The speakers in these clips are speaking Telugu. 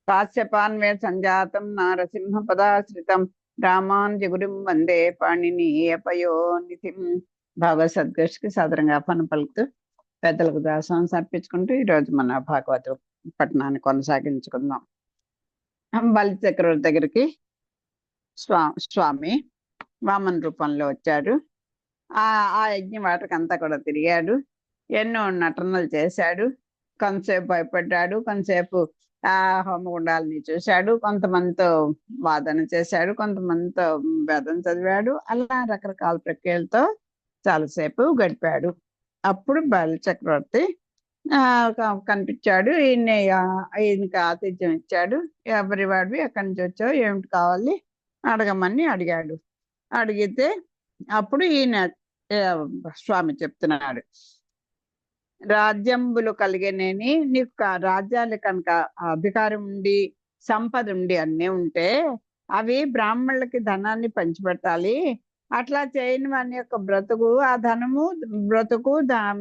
కాశ్యపాన్వే సంజాతం నారసింహ పదాశ్రితం రామానుజగురుం వందే పాణినీయపయోనిధిం. భాగవత సద్గోష్ఠికి సాదరంగా ఆహ్వానం పలుకుతూ పెద్దలకు దాసం సమర్పించుకుంటూ ఈరోజు మన భాగవత పఠనాన్ని కొనసాగించుకుందాం. బలి చక్రవర్తి దగ్గరికి స్వామి వామన రూపంలో వచ్చాడు. ఆ యజ్ఞవాటకంతా కూడా తిరిగాడు. ఎన్నో నటనలు చేశాడు. కొంతసేపు భయపడ్డాడు, కొంతసేపు ఆ హోమగుండాలని చూశాడు, కొంతమందితో వాదన చేశాడు, కొంతమందితో వేదం చదివాడు. అలా రకరకాల ప్రక్రియలతో చాలాసేపు గడిపాడు. అప్పుడు బలి చక్రవర్తి కనిపించాడు. ఈయనకి ఆతిథ్యం ఇచ్చాడు. ఎవరి వాడివి ఎక్కడి నుంచి వచ్చావు, ఏమిటి కావాలి అడగమని అడిగాడు. అడిగితే అప్పుడు ఈయన స్వామి చెప్తున్నాడు, రాజ్యంబులు కలిగేనేని నీకు రాజ్యాలు కనుక అధికారం ఉండి సంపద ఉండి అన్నీ ఉంటే అవి బ్రాహ్మణులకి ధనాన్ని పంచిపెట్టాలి. అట్లా చేయని వాని యొక్క బ్రతుకు, ఆ ధనము బ్రతుకు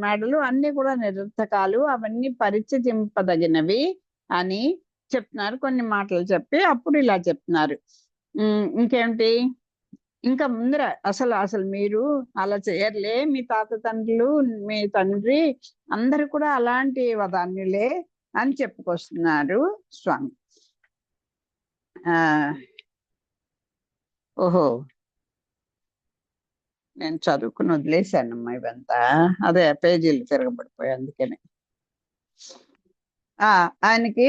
మెడలు అన్ని కూడా నిరర్థకాలు, అవన్నీ పరిచయింపదగినవి అని చెప్తున్నారు. కొన్ని మాటలు చెప్పి అప్పుడు ఇలా చెప్తున్నారు. ఇంకేమిటి, ఇంకా ముందర అసలు మీరు అలా చేయర్లే, మీ తాత తండ్రులు మీ తండ్రి అందరు కూడా అలాంటి వదాన్యులే అని చెప్పుకొస్తున్నారు స్వామి. ఓహో, నేను చదువుకుని వదిలేశానమ్మా ఇవంతా, అదే పేజీలు తిరగబడిపోయాయి అందుకని. ఆయనకి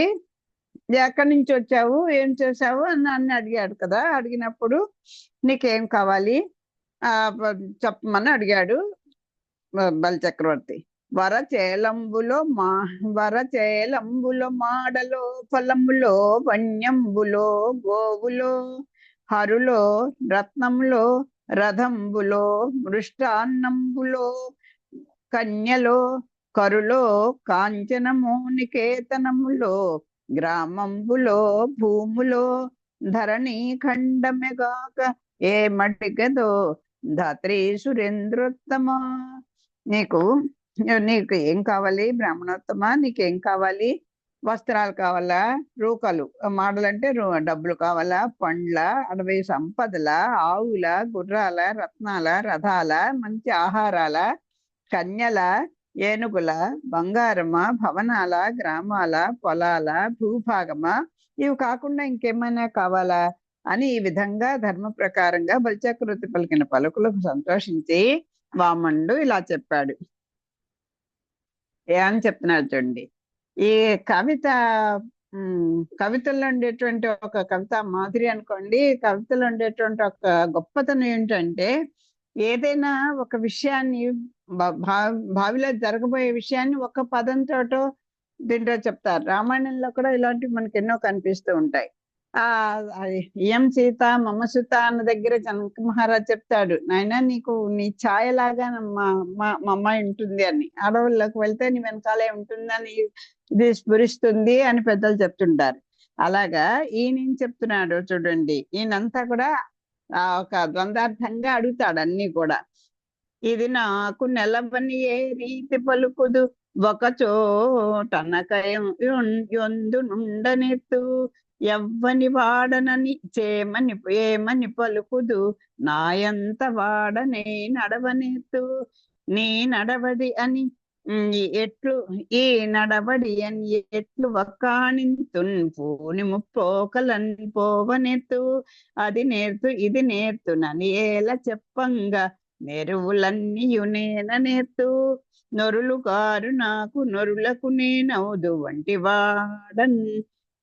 ఎక్కడి నుంచి వచ్చావు, ఏం చేసావు అని నన్ను అడిగాడు కదా. అడిగినప్పుడు నీకేం కావాలి చెప్పమని అడిగాడు బలిచక్రవర్తి. వరచేలంబులో మాడలో ఫలములో వన్యంబులో గోవులో హరులో రత్నములో రథంబులో మృష్టాన్నంబులో కన్యలో కరులో కాంచనము నికేతనములో గ్రామంబులో భూములో ధరణి ఖండమెగాక ఏ మడిగదో ధాత్రి సురేంద్రోత్తమా. నీకు ఏం కావాలి బ్రాహ్మణోత్తమ, నీకేం కావాలి? వస్త్రాలు కావాలా, రూకలు మాడలంటే డబ్బులు కావాలా, పండ్ల అడవి సంపదల, ఆవుల గుర్రాల రత్నాల రథాల మంచి ఆహారాల, కన్యల ఏనుగుల బంగారమా, భవనాల గ్రామాల పొలాల భూభాగమా, ఇవి కాకుండా ఇంకేమైనా కావాలా అని ఈ విధంగా ధర్మ ప్రకారంగా బలిచక్రవర్తి పలికిన పలుకులకు సంతోషించి వామనుడు ఇలా చెప్పాడు. ఏమని చెప్తున్నాడు చూడండి. ఈ కవితల్లో ఉండేటువంటి ఒక కవిత మాధురి అనుకోండి. కవితలో ఉండేటువంటి ఒక గొప్పతనం ఏంటంటే, ఏదైనా ఒక విషయాన్ని భావిలో జరగబోయే విషయాన్ని ఒక పదంతోటో దీంట్లో చెప్తారు. రామాయణంలో కూడా ఇలాంటివి మనకి ఎన్నో కనిపిస్తూ ఉంటాయి. ఇయం సీత మమ సుత అన్న దగ్గర జనక మహారాజ్ చెప్తాడు, నాయన నీకు నీ ఛాయలాగా మా అమ్మాయి ఉంటుంది అని, అడవుల్లోకి వెళ్తే నీ వెనకాలే ఉంటుందని ఇది స్ఫురిస్తుంది అని పెద్దలు చెప్తుంటారు. అలాగా ఈయన చెప్తున్నాడు చూడండి. ఈయనంతా కూడా ఒక ద్వందార్థంగా అడుగుతాడు అన్ని కూడా. ఇది నాకు నెలవని ఏ రీతి పలుకుదు ఒకచోటనకయొందు నుండనెత్తు ఎవ్వని వాడనని చేమని ఏమని పలుకుదు నాయంత వాడనే నడవనెత్తు నీ నడవడి అని ఎట్లు ఈ నడవడి అని ఎట్లు వక్కాణింతున్ పూని ముప్పోకలన్ పోవనెత్తు అది నేర్తు ఇది నేర్తు నని ఏల చెప్పంగా నెరువులన్నీయునేన నేర్తు నొరులు కారు నాకు నొరులకు నేనవుదు వంటి వాడన్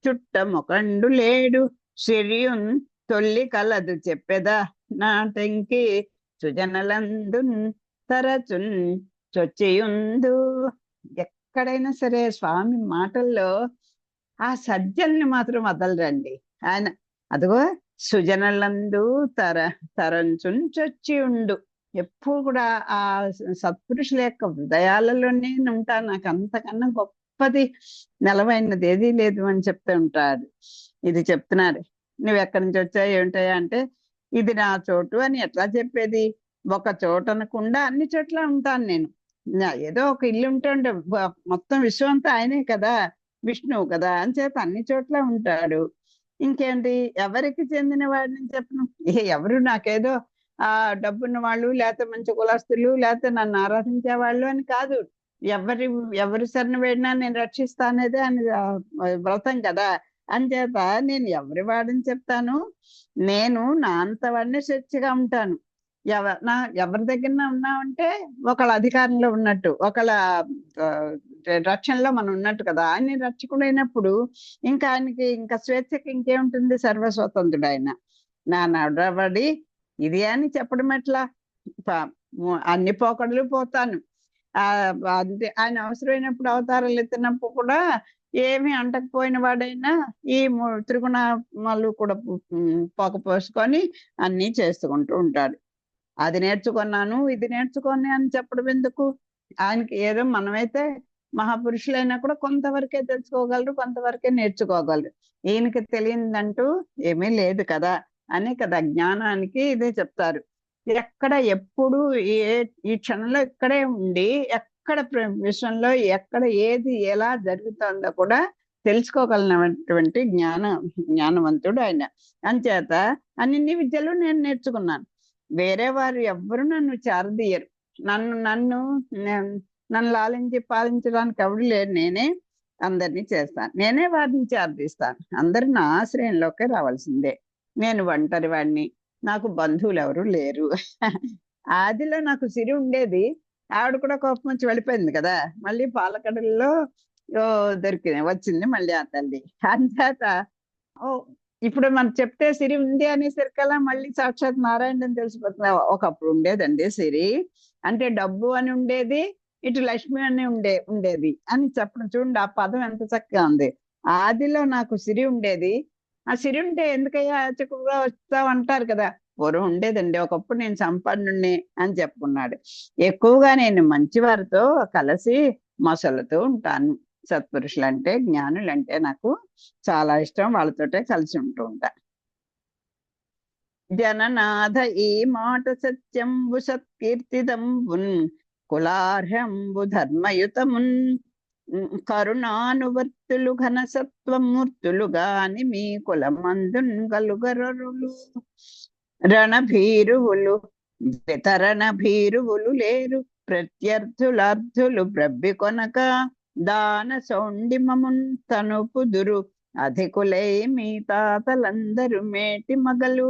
చుట్టమొకండు లేడు సిరియున్ తొల్లి కలదు చెప్పెదా నాటంకి సుజనలందున్ తరచున్ చొచ్చియుందు. ఎక్కడైనా సరే స్వామి మాటల్లో ఆ సజ్జల్ని మాత్రం వదలరండి ఆయన. అదిగో సుజనలందు తరంచున్ చొచ్చి ఉండు. ఎప్పుడు కూడా ఆ సత్పురుషుల యొక్క హృదయాలలోనే ఉంటా, నాకు అంతకన్నా గొప్పది నెలవైనది ఏదీ లేదు అని చెప్తూ ఉంటారు. ఇది చెప్తున్నారు. నువ్వు ఎక్కడి నుంచి వచ్చావు ఏమిటాయా అంటే, ఇది నా చోటు అని ఎట్లా చెప్పేది? ఒక చోట అనకుండా అన్ని చోట్ల ఉంటాను నేను. ఏదో ఒక ఇల్లు ఉంటుండే మొత్తం విశ్వం అంతా ఆయనే కదా. విష్ణువు కదా, అంచేత అన్ని చోట్ల ఉంటాడు. ఇంకేంటి, ఎవరికి చెందిన వాడిని చెప్పను. ఎవరు నాకేదో డబ్బున్న వాళ్ళు, లేకపోతే మంచి కులస్తులు, లేకపోతే నన్ను ఆరాధించే వాళ్ళు అని కాదు. ఎవరి ఎవరి శరణ వేడినా నేను రక్షిస్తా అనేది అని వ్రతం కదా. అంచేత నేను ఎవరి వాడిని చెప్తాను. నేను నా అంత వాడిని స్వేచ్ఛగా ఉంటాను. ఎవరి దగ్గర ఉన్నామంటే ఒకళ్ళ అధికారంలో ఉన్నట్టు, ఒకళ్ళ ఆ, రక్షణలో మనం ఉన్నట్టు కదా. ఆయన రక్షకుడైనప్పుడు ఇంకా ఆయనకి ఇంకా స్వేచ్ఛకి ఇంకేముంటుంది, సర్వస్వతంత్రుడు ఆయన. నా నడవడి ఇది అని చెప్పడం ఎట్లా? అన్ని పోకడలు పోతాను. అంతే, ఆయన అవసరమైనప్పుడు అవతారాలు ఎత్తినప్పుడు కూడా ఏమి అంటకపోయిన వాడైనా ఈ త్రిగుణాలు కూడా పోక పోసుకొని అన్ని చేసుకుంటూ ఉంటాడు. అది నేర్చుకున్నాను, ఇది నేర్చుకొని అని చెప్పడం ఎందుకు? ఆయనకి ఏదో, మనమైతే మహాపురుషులైనా కూడా కొంతవరకే తెలుసుకోగలరు, కొంతవరకే నేర్చుకోగలరు. ఈయనకి తెలియదంటూ ఏమీ లేదు కదా అని కదా జ్ఞానానికి ఇదే చెప్తారు. ఎక్కడ ఎప్పుడు ఈ క్షణంలో ఇక్కడే ఉండి ఎక్కడ విశ్వంలో ఎక్కడ ఏది ఎలా జరుగుతుందో కూడా తెలుసుకోగలిగినటువంటి జ్ఞానవంతుడు ఆయన. అంచేత అన్ని విద్యలు నేను నేర్చుకున్నాను. వేరే వారు ఎవ్వరు నన్ను చేరదీయరు. నన్ను లాలించి పాలించడానికి ఎవరు లేరు. నేనే అందరినీ చేస్తాను, నేనే వారిని చేరదీస్తాను. అందరు నా ఆశ్రయంలోకి రావాల్సిందే. నేను ఒంటరి వాడిని, నాకు బంధువులు ఎవరు లేరు. ఆదిలో నాకు సిరి ఉండేది, ఆవిడ కూడా కోపం వచ్చి వెళ్ళిపోయింది కదా. మళ్ళీ పాలకడల్లో వచ్చింది మళ్ళీ ఆ తల్లి. అంచేత ఇప్పుడు మనం చెప్తే సిరి ఉంది అనేసరికల్లా మళ్ళీ సాక్షాత్ నారాయణ అని తెలిసిపోతుంది. ఒకప్పుడు ఉండేదండి సిరి అంటే డబ్బు అని ఉండేది, ఇటు లక్ష్మి అని ఉండేది అని చెప్పడం చూడండి. ఆ పదం ఎంత చక్కగా ఉంది. ఆదిలో నాకు సిరి ఉండేది. ఆ సిరి ఉంటే ఎందుకయ్యా చక్కగా వస్తావు అంటారు కదా. పూర్వం ఉండేదండి, ఒకప్పుడు నేను సంపన్నుణ్ణి అని చెప్పుకున్నాడు. ఎక్కువగా నేను మంచి వారితో కలిసి మొసలుతూ ఉంటాను. సత్పురుషులు అంటే, జ్ఞానులు అంటే నాకు చాలా ఇష్టం. వాళ్ళతోటే కలిసి ఉంటూ ఉంటా. జననాథ ఈ మాట సత్యంబు సత్కీర్తిదంబున్ కులార్హంబు ధర్మయుతమున్ కరుణానువర్తులు ఘన సత్వమూర్తులు గాని మీ కులమందున్ గలుగరులు. రణభీరువులు వితరణ భీరువులు లేరు, ప్రత్యర్థులర్థులు బ్రబ్బి కొనక దాన సౌండిమమున్ తనుపుదురు. అధికులై మీ తాతలందరూ మేటి మగలు,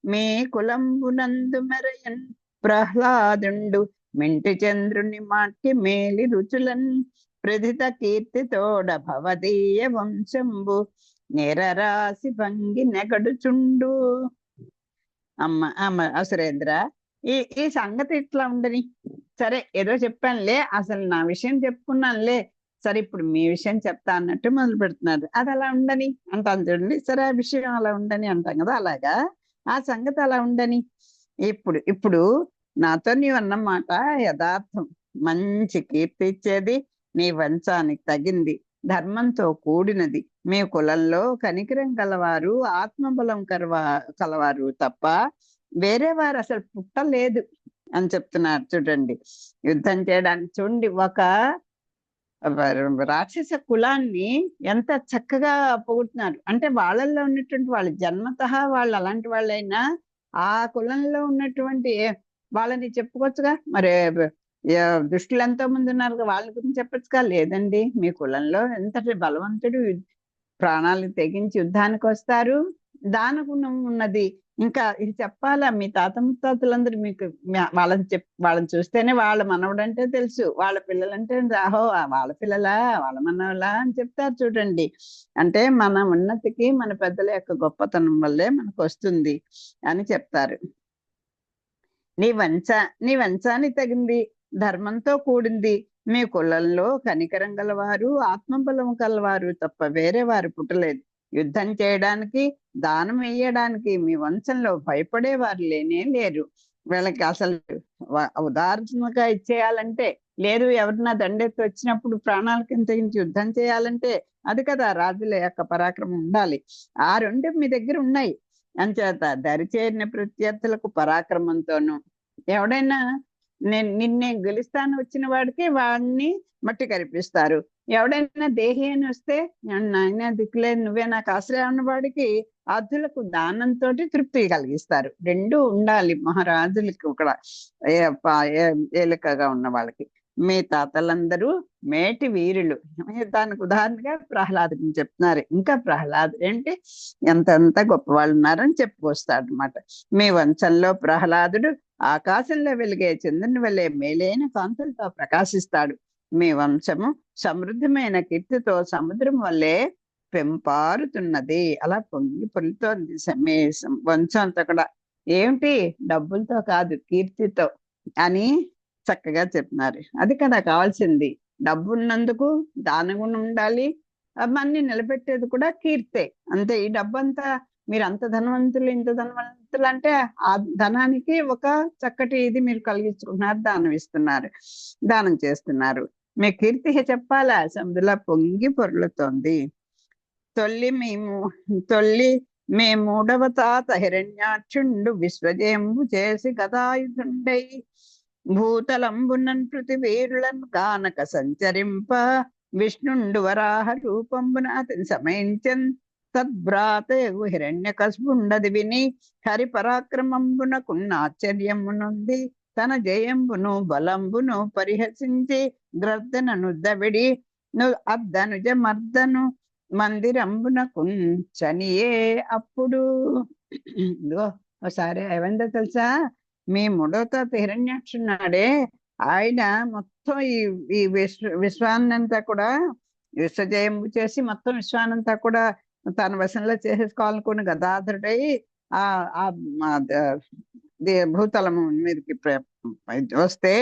మీ కులంబునందు మెరయన్ ప్రహ్లాదుండు మింటి చంద్రుని మాటి మేలి రుచులన్ ప్రధిత కీర్తి తోడ భవదీయ వంశంబు నిరరాసి భంగి నెగడుచుండు. అమ్మ సురేంద్ర, ఈ సంగతి ఇట్లా ఉండని. సరే, ఏదో చెప్పానులే, అసలు నా విషయం చెప్పుకున్నానులే. సరే, ఇప్పుడు మీ విషయం చెప్తా అన్నట్టు మొదలు పెడుతున్నారు. అది అలా ఉండని అంటాను చూడండి. సరే, ఆ విషయం అలా ఉండని అంటాం కదా, అలాగా ఆ సంగతి అలా ఉండని. ఇప్పుడు నాతో నీవు అన్నమాట యథార్థం. మంచి కీర్తి ఇచ్చేది, నీ వంశానికి తగింది, ధర్మంతో కూడినది. మీ కులంలో కనికరం కలవారు, ఆత్మబలం కలవారు తప్ప వేరే వారు అసలు పుట్టలేదు అని చెప్తున్నారు చూడండి. యుద్ధం చేయడానికి చూడండి, ఒక రాక్షస కులాన్ని ఎంత చక్కగా పొగుడుతున్నారు అంటే, వాళ్ళల్లో ఉన్నటువంటి వాళ్ళ జన్మతః వాళ్ళు అలాంటి వాళ్ళైనా ఆ కులంలో ఉన్నటువంటి వాళ్ళని చెప్పుకోవచ్చుగా. మరి దుష్టులు ఎంతో మంది ఉన్నారు, వాళ్ళ గురించి చెప్పచ్చుగా. లేదండి, మీ కులంలో ఎంతటి బలవంతుడు, ప్రాణాలు తెగించి యుద్ధానికి వస్తారు, దాన గుణం ఉన్నది. ఇంకా ఇది చెప్పాలా, మీ తాత ముత్తాతలందరూ మీకు వాళ్ళని చూస్తేనే వాళ్ళ మనవడంటే తెలుసు, వాళ్ళ పిల్లలంటే రాహో వాళ్ళ పిల్లలా, వాళ్ళ మనవలా అని చెప్తారు చూడండి. అంటే మన ఉన్నతికి మన పెద్దల యొక్క గొప్పతనం వల్లే మనకు వస్తుంది అని చెప్తారు. నీ వంశానికి తగింది, ధర్మంతో కూడింది. మీ కులంలో కనికరం గలవారు, ఆత్మబలం కలవారు తప్ప వేరే వారు పుట్టలేదు. యుద్ధం చేయడానికి, దానం వేయడానికి మీ వంశంలో భయపడేవారు లేనే లేరు. వీళ్ళకి అసలు ఉదాహరణగా ఇచ్చేయాలంటే లేదు. ఎవరన్నా దండెత్తి వచ్చినప్పుడు ప్రాణాలకి తెగించి యుద్ధం చేయాలంటే అది కదా రాజుల యొక్క పరాక్రమం ఉండాలి. ఆ రెండు మీ దగ్గర ఉన్నాయి. అంచేత దరిచేరిన ప్రత్యర్థులకు పరాక్రమంతోనూ, ఎవడైనా నిన్నే గెలుస్తాను వచ్చిన వాడికి వాడిని మట్టి కరిపిస్తారు. ఎవడైనా దేహి అని వస్తే నాయన దిక్కులేదు నువ్వే నాకు ఆశ్రయం ఉన్న వాడికి అర్థులకు దానంతో తృప్తి కలిగిస్తారు. రెండు ఉండాలి మహారాజులకి కూడా, ఏలికగా ఉన్న వాళ్ళకి. మీ తాతలందరూ మేటి వీరులు. దానికి ఉదాహరణగా ప్రహ్లాదుని చెప్తున్నారు. ఇంకా ప్రహ్లాదు ఏంటి ఎంతంత గొప్పవాళ్ళు ఉన్నారని చెప్పుకొస్తాడు అనమాట. మీ వంశంలో ప్రహ్లాదుడు ఆకాశంలో వెలిగే చంద్రుని వల్లే మేలైన కాంతులతో ప్రకాశిస్తాడు. మీ వంశము సమృద్ధమైన కీర్తితో సముద్రం వల్లే పెంపారుతున్నది. అలా పొంగి పొలుతోంది మీ వంశం అంతా కూడా. ఏమిటి డబ్బులతో కాదు, కీర్తితో అని చక్కగా చెప్తున్నారు. అది కదా కావాల్సింది. డబ్బు ఉన్నందుకు దానగుణం ఉండాలి, అవన్నీ నిలబెట్టేది కూడా కీర్తే. అంతే. ఈ డబ్బు అంతా మీరు అంత ధనవంతులు ఇంత ధనవంతులు అంటే ఆ ధనానికి ఒక చక్కటి ఇది మీరు కలిగించుకుంటున్నారు, దానం ఇస్తున్నారు, దానం చేస్తున్నారు. మీ కీర్తి చెప్పాలా, సముద్రలా పొంగి పొర్లుతోంది. తొల్లి మే మూడవ తాత హిరణ్యాక్షుండు విశ్వజయంబు చేసి గదాయుధుండై భూతలంబునన్ పృథివీరులను కానక సంచరింప విష్ణుండు వరాహ రూపంబున అతని సమయించన్ తద్భ్రాతయగు హిరణ్యకశిపుండది విని హరి పరాక్రమంబునకున్న ఆశ్చర్యమునుంది తన జయంబును బలంబును పరిహసించి గ్రద్దనను దవిడి అర్ధనుజ మర్దను మందిరంబునకు చనియే. అప్పుడు ఒకసారి ఏమైందో తెలుసా, మీ మూడో తాత హిరణ్యాక్షున్నాడే ఆయన మొత్తం ఈ విశ్వాన్నంతా కూడా విశ్వజయం చేసి మొత్తం విశ్వానంతా కూడా తన వశంలో చేసేసుకోవాలనుకుని గదాధరుడై ఆ భూతలము మీదకి వస్తే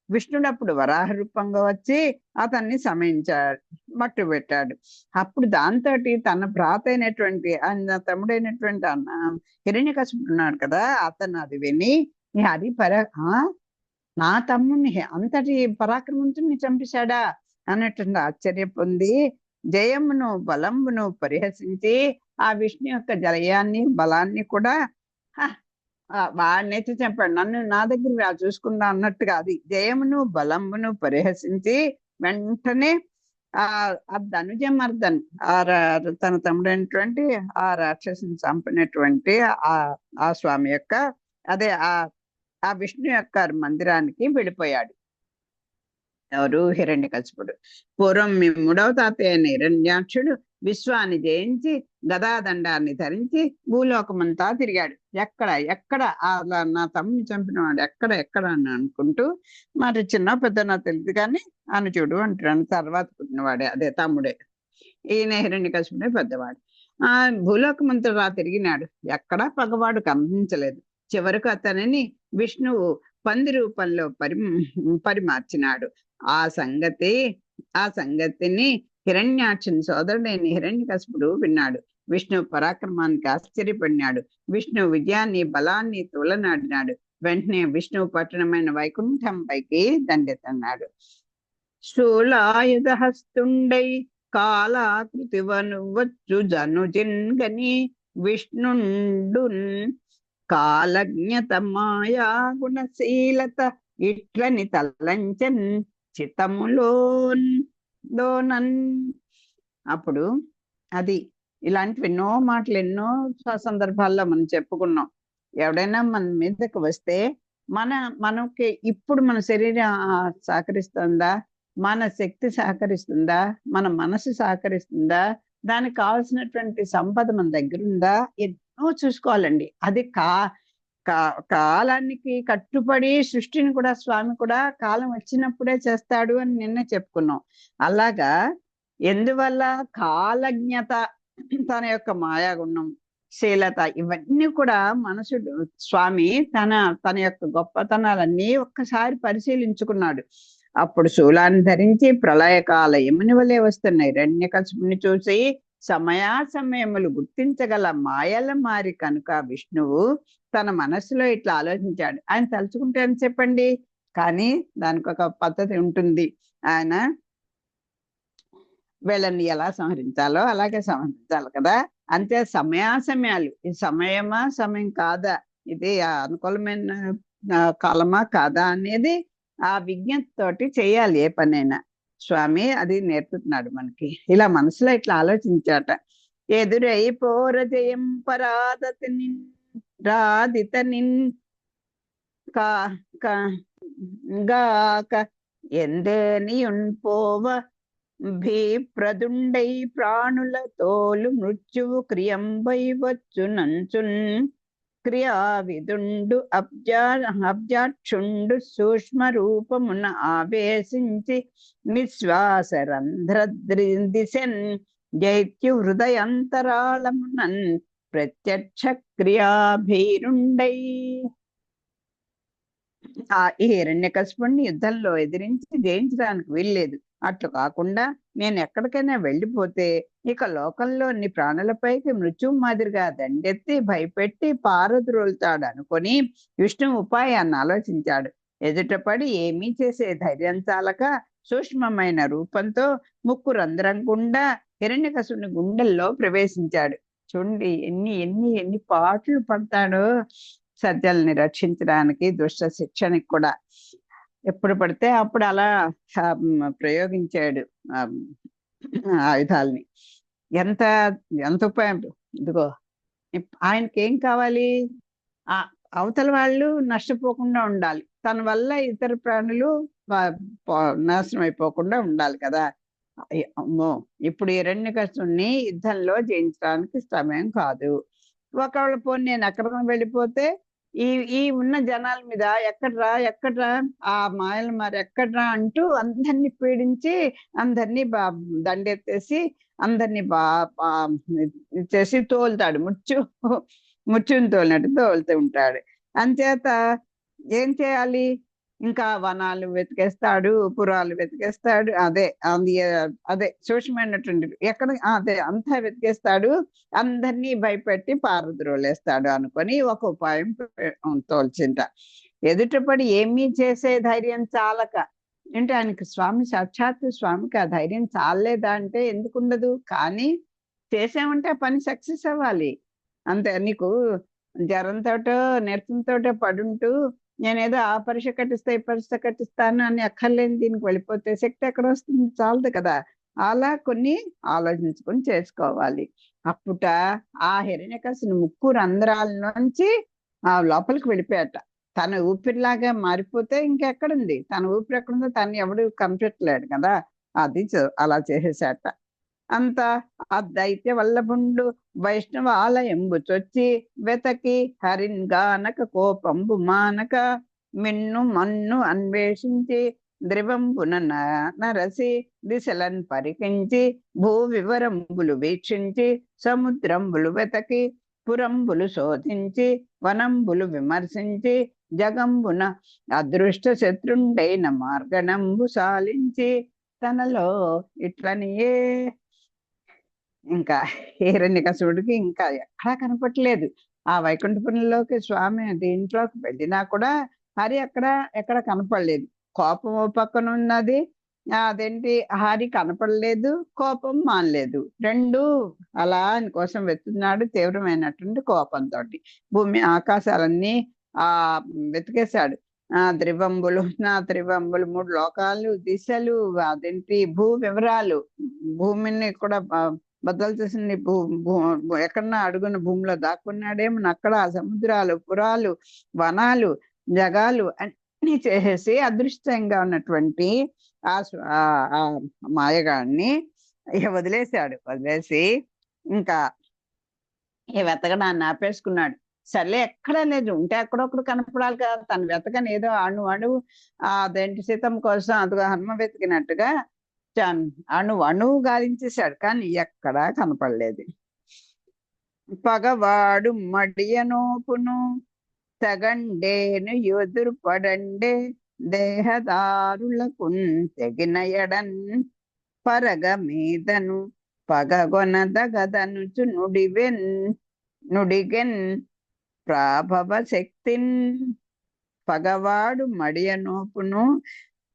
విష్ణుడు అప్పుడు వరాహ రూపంగా వచ్చి అతన్ని సమయించాడు, మట్టు పెట్టాడు. అప్పుడు దాంతో తన భ్రాత అయినటువంటి ఆయన తమ్ముడైనటువంటి హిరణ్యకశిపుడు ఉన్నాడు కదా, అతను అది విని అది నా తమ్ముని అంతటి పరాక్రమంతుని చంపేశాడా అన్నట్టు ఆశ్చర్య పొంది జయమును బలంబును పరిహసించి ఆ విష్ణు యొక్క జయాన్ని బలాన్ని కూడా వాడినైతే చంపాడు, నన్ను నా దగ్గర చూసుకుందా అన్నట్టుగా అది జయమును బలంబును పరిహసించి వెంటనే ఆ ధనుజమర్దన్ తన తమ్ముడైనటువంటి ఆ రాక్షసుని చంపినటువంటి ఆ స్వామి యొక్క అదే ఆ విష్ణు యొక్క మందిరానికి వెళ్ళిపోయాడు. ఎవరు? హిరణ్యకశిపుడు. పూర్వం మీ మూడవ తాత అయిన హిరణ్యాక్షుడు విశ్వాన్ని జయించి గదాదండాన్ని ధరించి భూలోకమంతా తిరిగాడు. ఎక్కడ అలా నా తమ్ముని చంపినవాడు ఎక్కడ అని అనుకుంటూ, మరి చిన్న పెద్ద నాకు తెలియదు కానీ అనుచుడు అంటాడు, తర్వాత పుట్టినవాడే అదే తమ్ముడే. ఈయన హిరణ్యకశిపుడే పెద్దవాడు. భూలోకమంతా తిరిగినాడు, ఎక్కడా పగవాడు కనిపించలేదు. చివరకు అతనిని విష్ణువు పంది రూపంలో పరిమార్చినాడు. ఆ సంగతిని హిరణ్యాక్షుని సోదరుడైన హిరణ్యకశిపుడు విన్నాడు. విష్ణు పరాక్రమానికి ఆశ్చర్యపడినాడు. విష్ణు విజయాన్ని బలాన్ని తోలనాడినాడు. వెంటనే విష్ణువు పట్టణమైన వైకుంఠం పైకి దండెత్తన్నాడు. శూలాయుధ హస్తుండై కాలాకృతి వనువచ్చు జనుజిన్గని విష్ణుండు కాలజ్ఞత మాయా గుణశీలత ఇట్లని తలంచన్ చిత్తములోనన్. అప్పుడు అది ఇలాంటివి ఎన్నో మాటలు ఎన్నో సందర్భాల్లో మనం చెప్పుకున్నాం. ఎవడైనా మన మీదకి వస్తే మనకి ఇప్పుడు మన శరీరం సహకరిస్తుందా, మన శక్తి సహకరిస్తుందా, మన మనసు సహకరిస్తుందా, దానికి కావాల్సినటువంటి సంపద మన దగ్గర ఉందా, ఎన్నో చూసుకోవాలండి. అది కాలానికి కట్టుబడి సృష్టిని కూడా స్వామి కూడా కాలం వచ్చినప్పుడే చేస్తాడు అని నిన్నే చెప్పుకున్నాం. అలాగా ఎందువల్ల కాలజ్ఞత, తన యొక్క మాయాగుణం, శీలత, ఇవన్నీ కూడా మనసుడు స్వామి తన యొక్క గొప్పతనాలన్నీ ఒక్కసారి పరిశీలించుకున్నాడు. అప్పుడు శూలాన్ని ధరించి ప్రళయకాల యముని వలె వస్తున్న హిరణ్యకశిపుని చూసి సమయాసమయములు గుర్తించగల మాయల మారి కనుక విష్ణువు తన మనస్సులో ఇట్లా ఆలోచించాడు. ఆయన తలుచుకుంటే అని చెప్పండి, కానీ దానికి ఒక పద్ధతి ఉంటుంది. ఆయన వీళ్ళని ఎలా సంహరించాలో అలాగే సంహరించాలి కదా. అంతే సమయాసమయాలు, ఇది సమయమా సమయం కాదా, ఇది అనుకూలమైన కాలమా కాదా అనేది ఆ విజ్ఞతతోటి చేయాలి ఏ పనైనా. స్వామి అది నేర్పుతున్నాడు మనకి. ఇలా మనసులో ఇట్లా ఆలోచించాట. ఎదురై పోర జయం పరాదతి నిన్ రాదిత నిన్ కా కా- గాక ఎందేనియున్ పోవ భీప్రదుండై ప్రాణుల తోలు మృత్యువు క్రియంబై వచ్చు నంచున్ క్రియా విదుండు అబ్జాక్షుండు సూక్ష్మ రూపమున ఆవేశించి నిశ్వాస రంధ్రదిశన్ జైత్యు హృదయంతరాళమునన్ ప్రత్యక్ష క్రియాభీరుండై. ఈ హిరణ్యకశిపుణ్ణి యుద్ధంలో ఎదిరించి జయించడానికి వీల్లేదు. అట్లు కాకుండా నేను ఎక్కడికైనా వెళ్ళిపోతే ఇక లోకంలోని ప్రాణులపైకి మృత్యు మాదిరిగా దండెత్తి భయపెట్టి పారద్రోలుతాడు అనుకొని విష్ణు ఉపాయాన్ని ఆలోచించాడు. ఎదుటపడి ఏమీ చేసే ధైర్యం చాలక సూక్ష్మమైన రూపంతో ముక్కు రంధ్రం గుండా హిరణ్యకశిపుని గుండెల్లో ప్రవేశించాడు. చూడండి ఎన్ని ఎన్ని ఎన్ని పాటలు పడతాడో సజ్జల్ని రక్షించడానికి, దుష్ట శిక్షణకి కూడా. ఎప్పుడు పడితే అప్పుడు అలా ప్రయోగించాడు ఆయుధాలని. ఎంత ఎంత ఉపయోగం. ఇదిగో ఆయనకి ఏం కావాలి? అవతల వాళ్ళు నష్టపోకుండా ఉండాలి, తన వల్ల ఇతర ప్రాణులు నాశనం అయిపోకుండా ఉండాలి కదా. అమ్మో, ఇప్పుడు హిరణ్యకశిపుణ్ణి యుద్ధంలో జయించడానికి సమయం కాదు. ఒకవేళ పోనీ నేను ఎక్కడికి వెళ్ళిపోతే ఈ ఈ ఉన్న జనాల మీద ఎక్కడ్రా ఎక్కడ్రా ఆ మాయలు మరి ఎక్కడ్రా అంటూ అందరినీ పీడించి అందరినీ దండెత్తేసి అందరినీ చేసి తోలుతాడు. ముత్యుని తోలినట్టు తోలుతూ ఉంటాడు. అంచేత ఏం చేయాలి? ఇంకా వనాలు వెతికేస్తాడు, పురాలు వెతికేస్తాడు, అదే సూక్ష్మమైనటువంటి ఎక్కడ అదే అంతా వెతికేస్తాడు, అందరినీ భయపెట్టి పారద్రోలేస్తాడు అనుకొని ఒక ఉపాయం తోల్చింట. ఎదుటపడి ఏమీ చేసే ధైర్యం చాలక, అంటే ఆయనకి సాక్షాత్తు స్వామికి ఆ ధైర్యం చాలేదా అంటే ఎందుకుండదు, కానీ చేసామంటే ఆ పని సక్సెస్ అవ్వాలి అంతే. నీకు జ్వరంతోటో నీరసంతోటో పడుంటూ నేనేదో ఆ పరీక్ష కట్టిస్తా ఈ పరీక్ష కట్టిస్తాను అని అక్కర్లేని దీనికి వెళ్ళిపోతే శక్తి ఎక్కడ వస్తుంది? చాలదు కదా. అలా కొన్ని ఆలోచించుకొని చేసుకోవాలి. అప్పుట ఆ హిరణ్యకశిపుని ముక్కు రంధ్రాల నుంచి లోపలికి వెళ్ళిపోయాట. తన ఊపిరిలాగా మారిపోతే ఇంకెక్కడుంది? తన ఊపిరి ఎక్కడుందో తను ఎవడు కనిపెట్టలేడు కదా. అది అలా చేసేసాట. అంత ఆ దైత్య వల్లభుండు వైష్ణవ ఆలయంబు చొచ్చి వెతకి హరిన్ గానక కోపంబు మానక మిన్ను మన్ను అన్వేషించి ద్రివంబున నరసి దిశలన్ పరికించి భూ వివరంబులు వీక్షించి సముద్రంబులు వెతకి పురంబులు శోధించి వనంబులు విమర్శించి జగంబున అదృష్ట శత్రుండైన మార్గణంబు సాలించి తనలో ఇట్లనియే. ఇంకా హిరణ్యకశిపుడికి ఇంకా ఎక్కడా కనపట్లేదు. ఆ వైకుంఠపురంలోకి స్వామి దీంట్లోకి వెళ్ళినా కూడా హరి ఎక్కడ కనపడలేదు. కోపం ఓ పక్కన ఉన్నది, అదేంటి హరి కనపడలేదు, కోపం మానలేదు. రెండు అలా ఆయన కోసం వెతుకున్నాడు తీవ్రమైనటువంటి కోపంతో. భూమి ఆకాశాలన్నీ వెతికేశాడు. త్రివంబులు 3 లోకాలు, దిశలు, అదేంటి భూ వివరాలు, భూమిని కూడా బద్దలు చేసింది. ఎక్కడన్నా అడుగున భూమిలో దాక్కున్నాడేమో అక్కడ సముద్రాలు, పురాలు, వనాలు, జగాలు అన్ని చేసేసి అదృష్టంగా ఉన్నటువంటి ఆ మాయగాడిని వదిలేసి ఇంకా వెతకడాన్ని ఆపేసుకున్నాడు. సర్లే ఎక్కడా లేదు, ఉంటే ఎక్కడొక్కడు కనపడాలి కదా. తను వెతకని ఏదో అణువు అదేంటి సీతమ్మ కోసం అదిగా హనుమ వెతికినట్టుగా అణువు గాలించేశాడు, కానీ ఎక్కడా కనపడలేదు. పగవాడు మడియనోపును తగండేను ఎదురు పడండే దేహదారులకు తెగిన ఎడన్ పరగ మీదను పగగొనదగదనుచు నుడిగెన్ ప్రాభవ శక్తిన్. పగవాడు మడియనోపును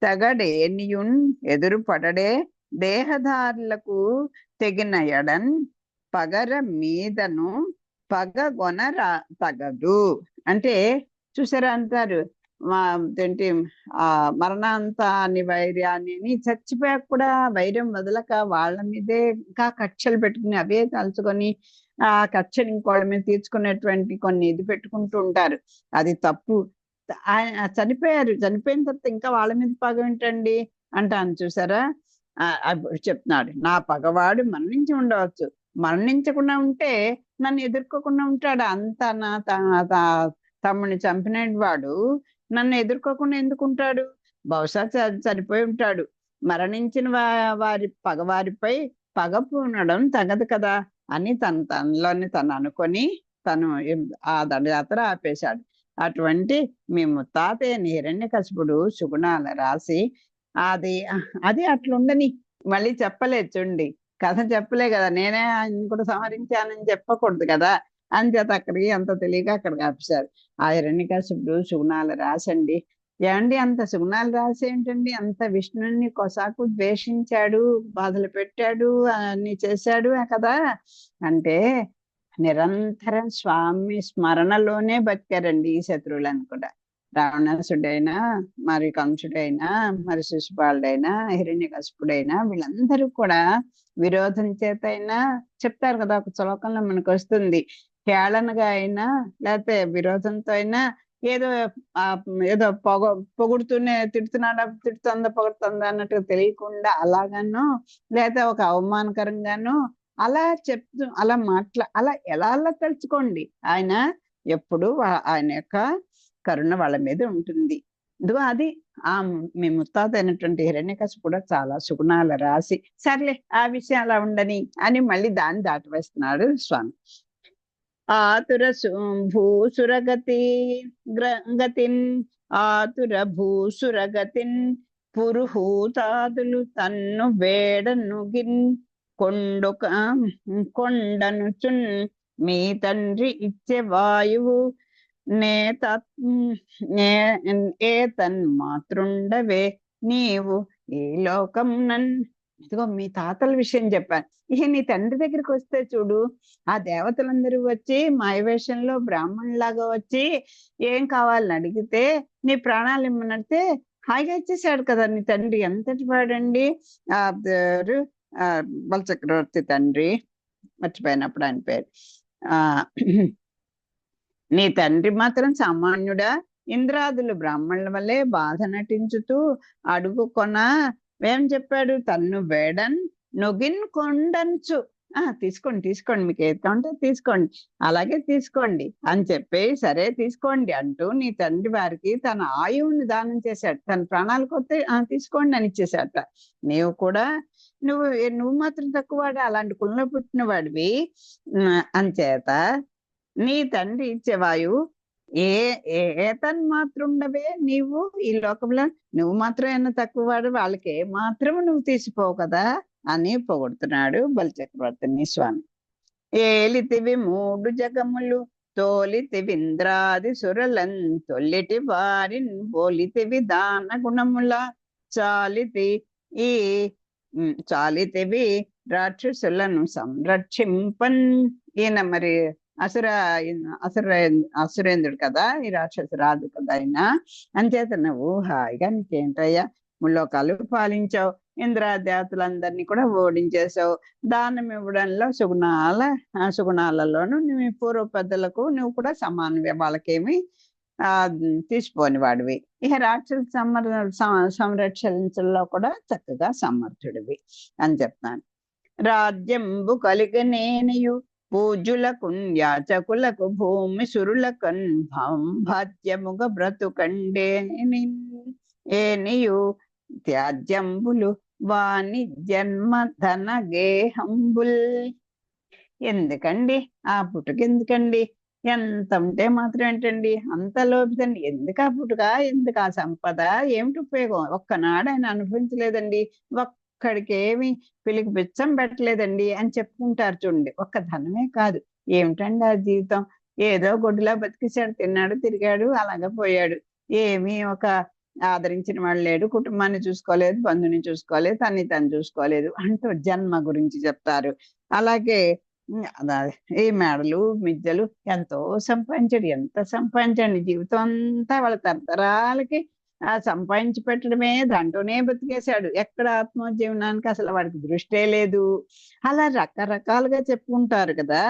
తగడేనియున్ ఎదురు పడడే దేహదారులకు తెగిన ఎడన్ పగర మీదను పగగొన తగదు. అంటే చూసారా అంటారు ఏంటి మరణాంతాన్ని వైర్యాన్ని చచ్చిపోయాక కూడా వైరం వదలక వాళ్ళ మీదే ఇంకా కక్షలు పెట్టుకుని అవే తలుచుకొని ఆ కక్షను ఇంకోళ్ళ మీద తీర్చుకునేటువంటి కొన్ని ఇది పెట్టుకుంటూ ఉంటారు. అది తప్పు. ఆయన చనిపోయిన తర్వాత ఇంకా వాళ్ళ మీద పగ ఏంటండి అంటాను చూసారా. అప్పుడు చెప్తున్నాడు, నా పగవాడు మరణించి ఉండవచ్చు, మరణించకుండా ఉంటే నన్ను ఎదుర్కోకుండా ఉంటాడు. అంత నా తమ్ముడిని చంపిన వాడు నన్ను ఎదుర్కోకుండా ఎందుకుంటాడు? బహుశా చనిపోయి ఉంటాడు. మరణించిన వారి పగవారిపై పగ పూనడం తగదు కదా అని తనలోని తను అనుకొని తను ఆ దండయాత్ర ఆపేశాడు. అటువంటి మీ ముత్తాతయ్య హిరణ్యకశిపుడు సుగుణాల రాసి అది అది అట్లుండని మళ్ళీ చెప్పలేదు చూడండి. కథ చెప్పలే కదా, నేనే ఆయన కూడా సంహరించానని చెప్పకూడదు కదా. అంచేత అక్కడికి అంత తెలియక అక్కడికి ఆపేశారు. ఆ హిరణ్యకశిపుడు సుగుణాల రాసండి. ఏమండి అంత సుగుణాలు రాసి ఏంటండి? అంత విష్ణుని కొసాకు ద్వేషించాడు, బాధలు పెట్టాడు, అన్ని చేశాడు కదా. అంటే నిరంతరం స్వామి స్మరణలోనే బతికారండి ఈ శత్రువులను కూడా. రావణాసుడైనా, మరి కంసుడైనా, మరి శిశుపాలుడైనా, హిరణ్యకశిపుడైనా వీళ్ళందరూ కూడా విరోధం చేత అయినా చెప్తారు కదా, ఒక శ్లోకంలో మనకు వస్తుంది. హేళనగా అయినా లేకపోతే విరోధంతో అయినా ఏదో ఏదో పొగుడుతూనే తిడుతుందా పొగుడుతుందా అన్నట్టు తెలియకుండా అలాగానో లేదా ఒక అవమానకరంగానో అలా చెప్తూ అలా ఎలా తలుచుకోండి. ఆయన ఎప్పుడు ఆయన యొక్క కరుణ వాళ్ళ మీద ఉంటుంది. ఇదిగో అది మీ ముత్తాత అయినటువంటి హిరణ్యకశిపుడు కూడా చాలా సుగుణాల రాసి. సర్లే ఆ విషయం అలా ఉండని అని మళ్ళీ దాన్ని దాటివేస్తున్నాడు స్వామి. ఆతుర భూసురగతి గతిన్ ఆతుర భూసురగతిన్ పురుహూతాదులు తన్ను వేడనుగిన్ కొండనుచున్ మీ తండ్రి ఇచ్చే వాయువు ఏ తన్మాతృండవే నీవు ఈ లోకం ఇదిగో మీ తాతల విషయం చెప్పాను. ఇక నీ తండ్రి దగ్గరికి వస్తే చూడు, ఆ దేవతలందరూ వచ్చి మాయవేషంలో బ్రాహ్మణులాగా వచ్చి ఏం కావాలని అడిగితే నీ ప్రాణాలు ఇమ్మనడితే హాయిగా ఇచ్చేసాడు కదా నీ తండ్రి. ఎంతటి వాడండి బలచక్రవర్తి తండ్రి, మర్చిపోయినప్పుడు ఆయన పేరు. నీ తండ్రి మాత్రం సామాన్యుడా? ఇంద్రాదులు బ్రాహ్మణుల వల్లే బాధ నటించుతూ అడుగు ఏం చెప్పాడు? తన్ను వేడన్ నొగిన్ కొండంచు. తీసుకోండి మీకు ఏది కావాలంటే తీసుకోండి, అలాగే తీసుకోండి అని చెప్పి సరే తీసుకోండి అంటూ నీ తండ్రి వారికి తన ఆయువుని దానం చేశాడు. తన ప్రాణాలు కొత్త తీసుకోండి అని ఇచ్చేశాట. నీవు కూడా నువ్వు మాత్రం తక్కువవాడు, అలాంటి కులంలో పుట్టిన వాడివి. అంచేత నీ తండ్రి ఇచ్చే వాయువు ఏ తన్మాత్రుండవే నీవు ఈ లోకంలో, నువ్వు మాత్రం ఏమన్నా తక్కువ వాడు, వాళ్ళకి ఏ మాత్రము నువ్వు తీసిపోవు కదా అని పొగుడుతున్నాడు బలిచక్రవర్తిని స్వామి. ఏలితివి 3 జగములు తోలితివి ఇంద్రాది సురలన్ తొల్లిటి వారిని పోలితివి దాన గుణముల చాలితివి రాక్షసులను సంరక్షింపన్. ఈయన మరి అసురేంద్రుడు కదా, ఈ రాక్షసు రాదు కదా ఆయన. అంచేత నువ్వు హాయిగా నీకేంటయ్యా ముల్లోకాలు పాలించావు, ఇంద్రాదేవతలందరినీ కూడా ఓడించేసావు, దానం ఇవ్వడంలో సుగుణాలలోను నువ్వు పూర్వ పెద్దలకు నువ్వు కూడా సమానమే, వాళ్ళకేమి తీసిపోని వాడివి. ఇక రాక్షసు సంరక్షించడంలో కూడా చక్కగా సమర్థుడివి అని చెప్తాను. రాజ్యంబు కలిగనేనియు పూజులకు యాచకులకు భూమి సురులకన్ భాజ్యముగ బ్రతుకండే ఏనియు త్యాజ్యంబులు వాణి జన్మ ధన గేహంబుల్. ఎందుకండి ఆ పుట్టుకెందుకండి? ఎంత ఉంటే మాత్రం ఏంటండి అంత లోపితండి? ఎందుకు ఆ పుట్టుక, ఎందుకు ఆ సంపద, ఏమిటి ఉపయోగం? ఒక్కనాడు ఆయన అనుభవించలేదండి, ఒక్కడికి ఏమి పిలికి బిచ్చం పెట్టలేదండి అని చెప్పుకుంటారు చూడండి. ఒక్క ధనమే కాదు, ఏమిటండి ఆ జీవితం? ఏదో గొడ్డులా బతికేశాడు, తిన్నాడు, తిరిగాడు, అలాగే పోయాడు. ఏమీ ఒక ఆదరించిన వాడు లేడు, కుటుంబాన్ని చూసుకోలేదు, బంధుని చూసుకోలేదు, తను చూసుకోలేదు అంటూ జన్మ గురించి చెప్తారు. అలాగే ఈ మేడలు మిద్దెలు ఎంతో సంపాదించాడు. ఎంత సంపాదించండి, జీవితం అంతా వాళ్ళ తరతరాలకి సంపాదించి పెట్టడమే, దాంట్లోనే బతికేశాడు. ఎక్కడ ఆత్మజీవనానికి అసలు వాడికి దృష్టే లేదు. అలా రకరకాలుగా చెప్పుకుంటారు కదా.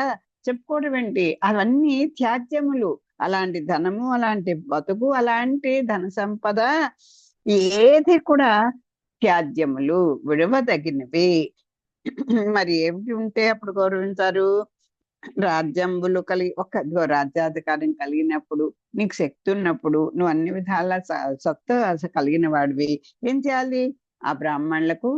చెప్పుకోవడం ఏంటి, అవన్నీ త్యాజ్యములు. అలాంటి ధనము, అలాంటి బతుకు, అలాంటి ధన సంపద ఏది కూడా త్యాజ్యములు, విడవదగినవి. మరి ఏమిటి ఉంటే అప్పుడు గౌరవించారు? రాజ్యంబులు కలిగి రాజ్యాధికారం కలిగినప్పుడు, నీకు శక్తి ఉన్నప్పుడు, నువ్వు అన్ని విధాల సత్తు కలిగిన వాడివి, ఏం చేయాలి? ఆ బ్రాహ్మణులకు,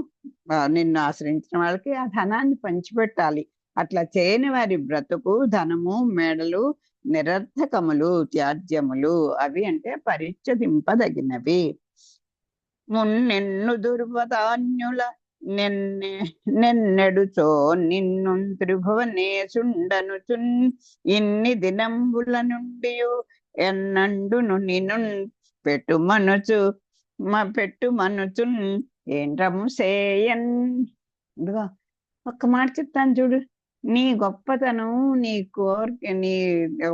నిన్ను ఆశ్రయించిన వాళ్ళకి ఆ ధనాన్ని పంచిపెట్టాలి. అట్లా చేయని వారి బ్రతుకు, ధనము, మేడలు నిరర్థకములు, త్యాజ్యములు. అవి అంటే పరిత్యజింపదగినవి. మున్నెన్ను దుర్వదాన్యుల నెన్నెడుచో నిన్ను త్రిభువనేశుండనుచున్ ఇన్ని దినంబుల నుండి ఎన్నండును నిన్ను పెట్టుమనుచు పెట్టుమనుచున్ ఏంట్రము సేయన్. ఇదిగో ఒక్క మాట చెప్తాను చూడు. నీ గొప్పతనం, నీ కోరిక, నీ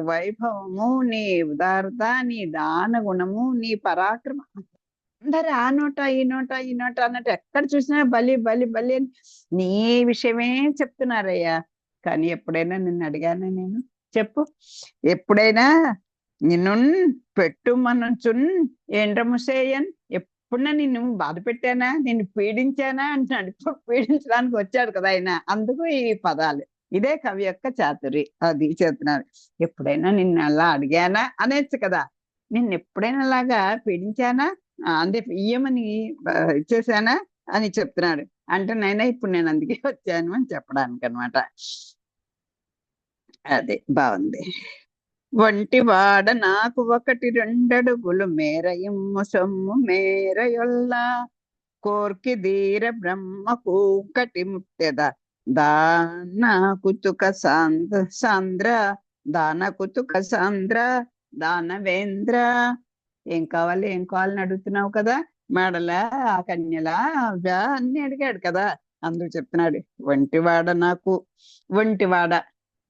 వైభవము, నీ ఉదారత, నీ దాన గుణము, నీ పరాక్రమం, అందరు ఆ నోట ఈ నోట ఈ నోట అన్నట్టు ఎక్కడ చూసినా బలి బలి బలి అని నీ విషయమే చెప్తున్నారయ్యా. కానీ ఎప్పుడైనా నిన్ను అడిగానా నేను? చెప్పు. ఎప్పుడైనా నిన్ను పెట్టుమనుచున్ ఏండ్రముసేయన్, ఎప్పుడన్నా నిన్ను బాధ పెట్టానా, నిన్ను పీడించానా అంటున్నాడు. ఇప్పుడు పీడించడానికి వచ్చాడు కదా ఆయన, అందుకు ఈ పదాలు. ఇదే కవి యొక్క చాతురి. అది చెప్తున్నారు. ఎప్పుడైనా నిన్ను అలా అడిగానా అనేచ్చు కదా. నిన్ను ఎప్పుడైనా అలాగా పీడించానా, అంటే ఇయ్యమని ఇచ్చేసానా అని చెప్తున్నాడు. అంటే నైనా ఇప్పుడు నేను అందుకే వచ్చాను అని చెప్పడానికి అనమాట. అదే బాగుంది. వంటివాడ నాకు ఒకటి రెండడుగులు మేరయమ్ము సొమ్ము మేరయొల్లా కోర్కి ధీర బ్రహ్మ కూకటి ముట్టెద దాన కుతుక సాంద్ర దాన కుతుక సాంద్ర దానవేంద్ర. ఏం కావాలి ఏం కావాలని అడుగుతున్నావు కదా. మేడలా, ఆ కన్యలా, అన్ని అడిగాడు కదా. అందుకు చెప్తున్నాడు, వంటివాడ నాకు. వంటివాడ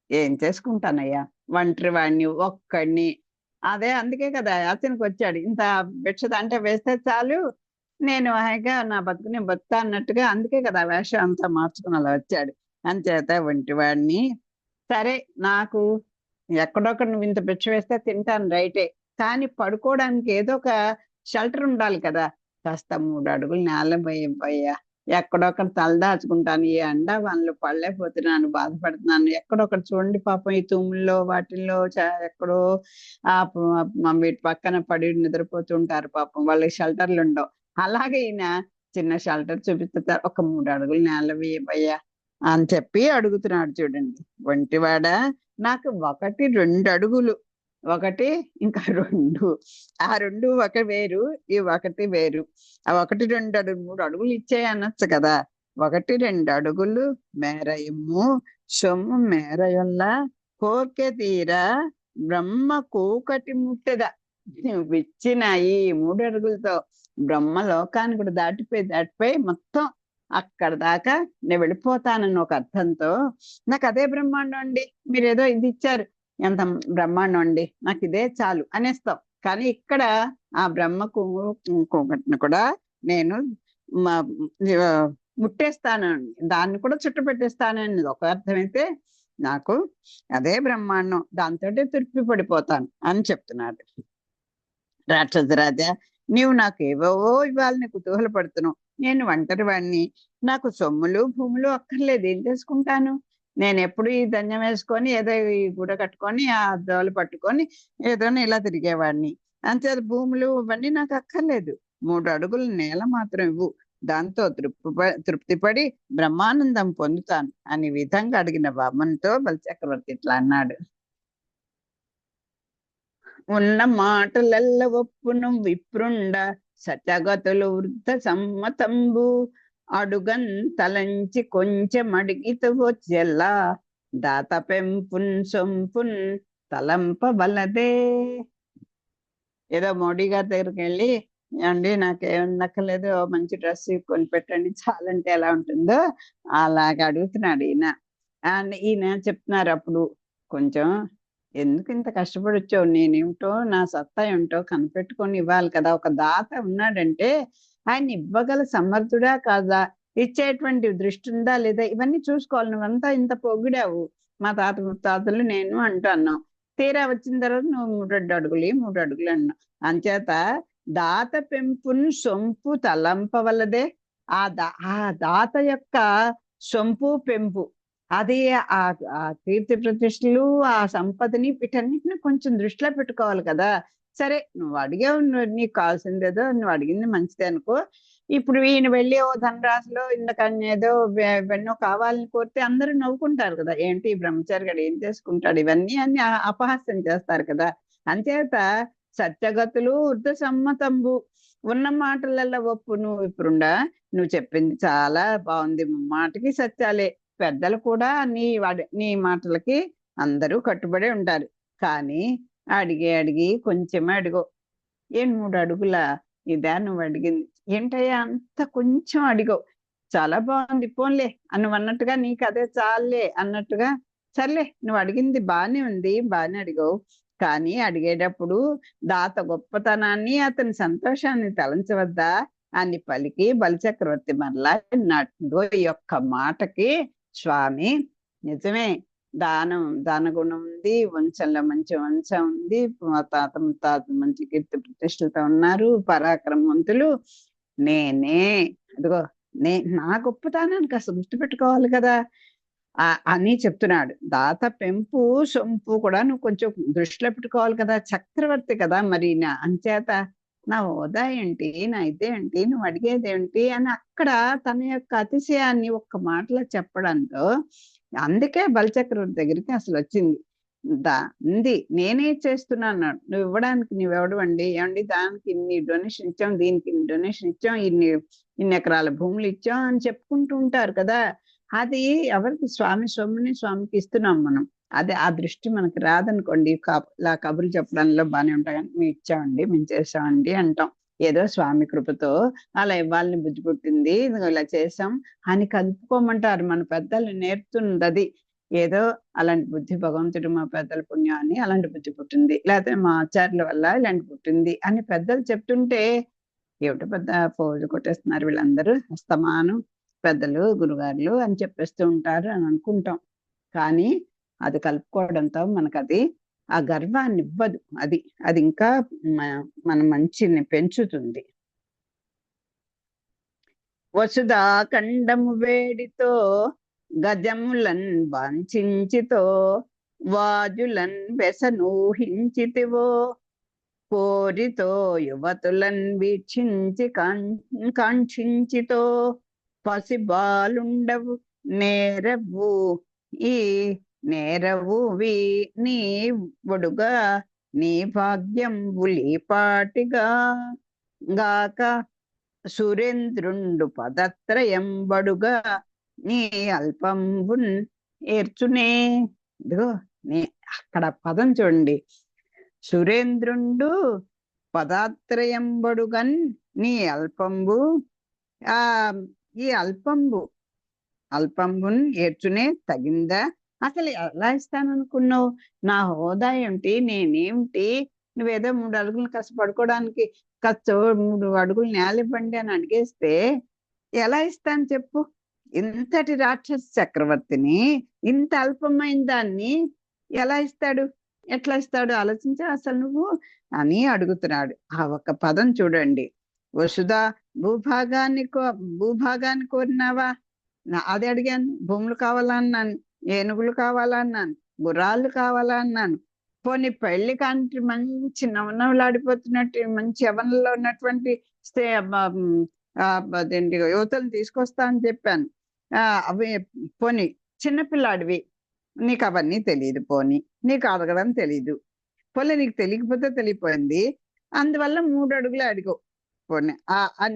ఏం చేసుకుంటానయ్యా, ఒంటరి వాడిని, ఒక్కడిని. అదే అందుకే కదా అతనికి వచ్చాడు. ఇంత భిక్ష అంటే వేస్తే చాలు, నేను హాయిగా నా బతుకు నేను బతుకుతా అన్నట్టుగా. అందుకే కదా వేషం అంతా మార్చుకుని అలా వచ్చాడు. అంచేత వంటివాడిని. సరే, నాకు ఎక్కడొక్కడ నువ్వు ఇంత భిక్ష వేస్తే తింటాను, రైటే. కానీ పడుకోవడానికి ఏదో ఒక షెల్టర్ ఉండాలి కదా. కాస్త 3 అడుగులు నేల పోయ్యా, ఎక్కడొక్కడ తలదాచుకుంటాను. ఈ ఎండా వాళ్ళు పడలేకపోతున్నాను, బాధపడుతున్నాను. ఎక్కడొక్కడ చూడండి పాపం, ఈ తుమ్ముల్లో వాటిల్లో ఎక్కడో వీటి పక్కన పడి నిద్రపోతుంటారు పాపం, వాళ్ళకి షెల్టర్లు ఉండవు. అలాగే ఈయన చిన్న షెల్టర్ చూపిస్తారు. ఒక 3 అడుగులు నేల వేయబయ్యా అని చెప్పి అడుగుతున్నాడు. చూడండి, వంటివాడ నాకు 1 2 అడుగులు, 1 ఇంకా 2, ఆ 2 ఒక వేరు, ఈ 1 వేరు. ఆ 1 2 అడుగు 3 అడుగులు ఇచ్చేయి అనొచ్చు కదా. 1 2 అడుగులు మేరయమ్ము సొమ్ము మేరయొల్లా కోర్కె తీరా బ్రహ్మ కూకటి ముట్టెద. నువ్వు ఇచ్చిన ఈ 3 అడుగులతో బ్రహ్మ లోకాన్ని కూడా దాటిపోయి మొత్తం అక్కడ దాకా నేను వెళ్ళిపోతానని ఒక అర్థంతో, నాకు అదే బ్రహ్మాండం అండి, మీరు ఏదో ఇది ఇచ్చారు, ఎంత బ్రహ్మాండం అండి, నాకు ఇదే చాలు అనేస్తాం. కానీ ఇక్కడ ఆ బ్రహ్మకు కూడా నేను ముట్టేస్తాను, దాన్ని కూడా చుట్టు పెట్టేస్తానని ఒక అర్థమైతే, నాకు అదే బ్రహ్మాండం, దాంతో తృప్తి పడిపోతాను అని చెప్తున్నాడు. రాక్షస రాజా, నీవు నాకు ఏవేవో ఇవ్వాలని కుతూహల పడుతున్నావు. నేను ఒంటరి వాడిని, నాకు సొమ్ములు భూములు అక్కర్లేదు, ఏం చేసుకుంటాను? నేను ఎప్పుడు ఈ ధన్యం వేసుకొని ఏదో ఈ గుడ కట్టుకొని ఆ దోలు పట్టుకొని ఏదో ఇలా తిరిగేవాడిని. అంతే, భూములు ఇవన్నీ నాకు అక్కర్లేదు. 3 అడుగుల నేల మాత్రం ఇవ్వు, దాంతో తృప్తిపడి బ్రహ్మానందం పొందుతాను అని విధంగా అడిగిన బామ్మతో బలిచక్రవర్తి ఇట్లా అన్నాడు. ఉన్న మాటలెల్ల ఒప్పును విప్రుండ సచగతులు వృద్ధ సమ్మతంబు అడుగన్ తలంచి కొంచెం అడిగిత వచ్చెల్లా దాత పెంపున్ సొంపున్ తలంపబలదే. ఏదో మోడీ గారి దగ్గరికి వెళ్ళి, ఏమండి నాకేం నక్కలేదు, మంచి డ్రెస్ కొని పెట్టండి చాలంటే ఎలా ఉంటుందో అలాగ అడుగుతున్నాడు ఈయన. అండ్ ఈయన చెప్తున్నారు అప్పుడు, కొంచెం ఎందుకు ఇంత కష్టపడి వచ్చావు, నేనేమిటో నా సత్తా ఏమిటో కనిపెట్టుకొని ఇవ్వాలి కదా. ఒక దాత ఉన్నాడంటే ఆయన ఇవ్వగల సమర్థుడా కాదా, ఇచ్చేటువంటి దృష్టి ఉందా లేదా, ఇవన్నీ చూసుకోవాలి. నువ్వంతా ఇంత పొగిడావు మా తాత ముత్తాతలు నేను అంటున్నావు, తీరా వచ్చిన తర్వాత నువ్వు 3 అడుగులు 3 అడుగులు అన్నావు. అంచేత దాత పెంపును సొంపు తలంపవలదే. ఆ దాత యొక్క సొంపు పెంపు, అది ఆ ఆ కీర్తి ప్రతిష్టలు, ఆ సంపదని, వీటన్నిటిని కొంచెం దృష్టిలో పెట్టుకోవాలి కదా. సరే నువ్వు అడిగావు, నీకు కావాల్సింది ఏదో నువ్వు అడిగింది మంచిదే అనుకో. ఇప్పుడు ఈయన వెళ్ళి ఓ ధనరాశిలో ఇందుకని ఏదో ఇవన్నో కావాలని కోరితే అందరూ నవ్వుకుంటారు కదా, ఏంటి ఈ బ్రహ్మచారి గడు ఏం చేసుకుంటాడు, ఇవన్నీ అని అపహాస్యం చేస్తారు కదా. అంచేత సత్యగతులు వృద్ధ సమ్మతంబు, ఉన్న మాటలలో ఒప్పు. నువ్వు ఇప్పుడుండా నువ్వు చెప్పింది చాలా బాగుంది, మాటకి సత్యాలే. పెద్దలు కూడా నీ మాటలకి అందరూ కట్టుబడి ఉంటారు. కానీ అడిగి కొంచెమే అడిగో. 3 అడుగుల ఇదా నువ్వు అడిగింది, ఏంటయ్యా అంత కొంచెం అడిగో, చాలా బాగుంది పోన్లే నువ్వు అన్నట్టుగా, నీకు అదే చాలే అన్నట్టుగా. సర్లే నువ్వు అడిగింది బానే ఉంది, బాగానే అడిగావు. కానీ అడిగేటప్పుడు దాత గొప్పతనాన్ని, అతని సంతోషాన్ని తలంచవద్దా అని పలికి బలిచక్రవర్తి మరలా నాటిందో ఈ యొక్క మాటకి, స్వామి నిజమే, దాన గుణం ఉంది, వంశంలో మంచి వంశం ఉంది, మా తాత ముత్తాత మంచి కీర్తి ప్రతిష్టలతో ఉన్నారు, పరాక్రమవంతులు. నేనే అదిగో నా గొప్పతనాన్ని కాస్త గుర్తుపెట్టుకోవాలి కదా అని చెప్తున్నాడు. దాత పెంపు సొంపు కూడా నువ్వు కొంచెం దృష్టిలో పెట్టుకోవాలి కదా, చక్రవర్తి కదా మరి. అంచేత నా హోదా ఏంటి, నా ఇదేంటి, నువ్వు అడిగేదేంటి అని అక్కడ తన యొక్క అతిశయాన్ని ఒక్క మాటలో చెప్పడంతో, అందుకే బలిచక్రవర్తి దగ్గరికి అసలు వచ్చింది. ఉంది నేనే చేస్తున్నాను, నువ్వు ఇవ్వడానికి నువ్వెవడు అండి, ఏమండి దానికి ఇన్ని డొనేషన్ ఇచ్చాం, దీనికి ఇన్ని డొనేషన్ ఇచ్చాం, ఇన్ని ఎకరాల భూములు ఇచ్చాం అని చెప్పుకుంటూ ఉంటారు కదా. అది ఎవరికి, స్వామి సొమ్ముని స్వామికి ఇస్తున్నాం మనం. అదే ఆ దృష్టి మనకి రాదనుకోండి, ఇలా కబుర్లు చెప్పడంలో బాగానే ఉంటాయి, కానీ మేము ఇచ్చామండి, మేము చేసామండి అంటాం. ఏదో స్వామి కృపతో అలా ఇవ్వాలని బుద్ధి పుట్టింది, ఇలా చేసాం అని కలుపుకోమంటారు. మన పెద్దలు నేర్పుతున్నది అది. ఏదో అలాంటి బుద్ధి భగవంతుడు మా పెద్దల పుణ్యం అని అలాంటి బుద్ధి పుట్టింది, లేకపోతే మా ఆచార్యుల వల్ల ఇలాంటి పుట్టింది అని పెద్దలు చెప్తుంటే, ఏమిటో పెద్ద పోజు కొట్టేస్తున్నారు వీళ్ళందరూ, అస్తమానం పెద్దలు గురుగారులు అని చెప్పేస్తూ ఉంటారు అని అనుకుంటాం. కానీ అది కలుపుకోవడంతో మనకు అది ఆ గర్వాన్ని ఇవ్వదు. అది ఇంకా మన మంచిని పెంచుతుంది. వసుధా ఖండము వేడితో గజములన్ వాంఛించితో, వాజులన్ వెసనూహించితివో, కోరితో యువతులన్ వీక్షించి కాంక్షించితో, పసిబాలుండవు నేరవు ఈ నేరవువి నీ ఒడుగా, నీ భాగ్యం ఉలిపాటిగా గాక, సురేంద్రుండు పదత్రయంబడుగా నీ అల్పంబున్ ఏర్చునే. ఇదిగో అక్కడ పదం చూడండి, సురేంద్రుండు పదాత్రయంబడుగన్ నీ అల్పంబు, ఈ అల్పంబున్ ఏర్చునే తగిందా. అసలు ఎలా ఇస్తాననుకున్నావు, నా హోదా ఏమిటి, నేనేమిటి, నువ్వేదో 3 అడుగులు కాస్త పడుకోవడానికి కాస్త 3 అడుగులు నేల ఇవ్వండి అని అడిగేస్తే ఎలా ఇస్తాను చెప్పు. ఇంతటి రాక్షస చక్రవర్తిని ఇంత అల్పమైన దాన్ని ఎలా ఇస్తాడు, ఎట్లా ఇస్తాడు ఆలోచించా అసలు నువ్వు అని అడుగుతున్నాడు. ఆ ఒక్క పదం చూడండి, వసుధా భూభాగాన్ని కోరినావా, అది అడిగాను. భూములు కావాలన్నాను, ఏనుగులు కావాలన్నాను, గుర్రాలు కావాలన్నాను, పోనీ పెళ్లి కాంటి మంచి నవనవలాడిపోతున్నట్టు మంచి యవనంలో ఉన్నటువంటి అదేంటి యువతలు తీసుకొస్తా అని చెప్పాను. అవి పోనీ చిన్నపిల్లాడివి, నీకు అవన్నీ తెలియదు, పోనీ నీకు అడగడం తెలీదు, పోనీ నీకు తెలియకపోతే తెలియపోయింది, అందువల్ల 3 అడుగులు అడిగో. పోనీ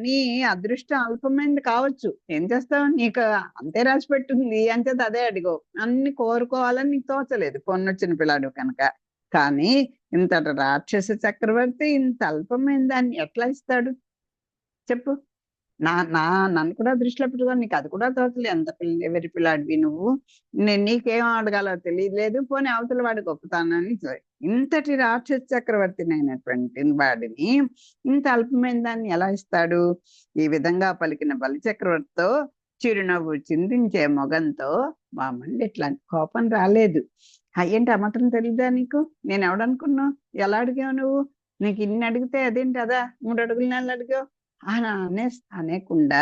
నీ అదృష్టం అల్పమైనది కావచ్చు, ఏం చేస్తావు, నీకు అంతే రాసి పెట్టుంది అంచేది అదే అడిగో. అన్ని కోరుకోవాలని నీకు తోచలేదు, పొన్నొచ్చిన పిల్లాడు కనుక. కానీ ఇంతటి రాక్షస చక్రవర్తి ఇంత అల్పమైన దాన్ని ఎట్లా ఇస్తాడు చెప్పు. నన్ను కూడా దృష్టిలో పెట్టుకొని నీకు అది కూడా తోచలేదు, ఎంత ఎవరి పిల్లాడివి నువ్వు, నేను నీకేం అడగాలో తెలియలేదు, పోనీ అవతల వాడి గొప్పతనాన్ని ఇంతటి రాక్షస చక్రవర్తిని అయినటువంటి వాడిని ఇంత అల్పమైన దాన్ని ఎలా ఇస్తాడు? ఈ విధంగా పలికిన బలి చక్రవర్తితో చిరునవ్వు చిందించే మొగంతో మామండి ఇట్లాంటి కోపం రాలేదు. ఏంటి ఆ మాత్రం తెలీదా నీకు? నేను ఎవడనుకున్నావు? ఎలా అడిగావు నువ్వు? నీకు ఇన్ని అడిగితే అదేంటి అదా 3 అడుగుల నెలలు అడిగావు అని అనేకుండా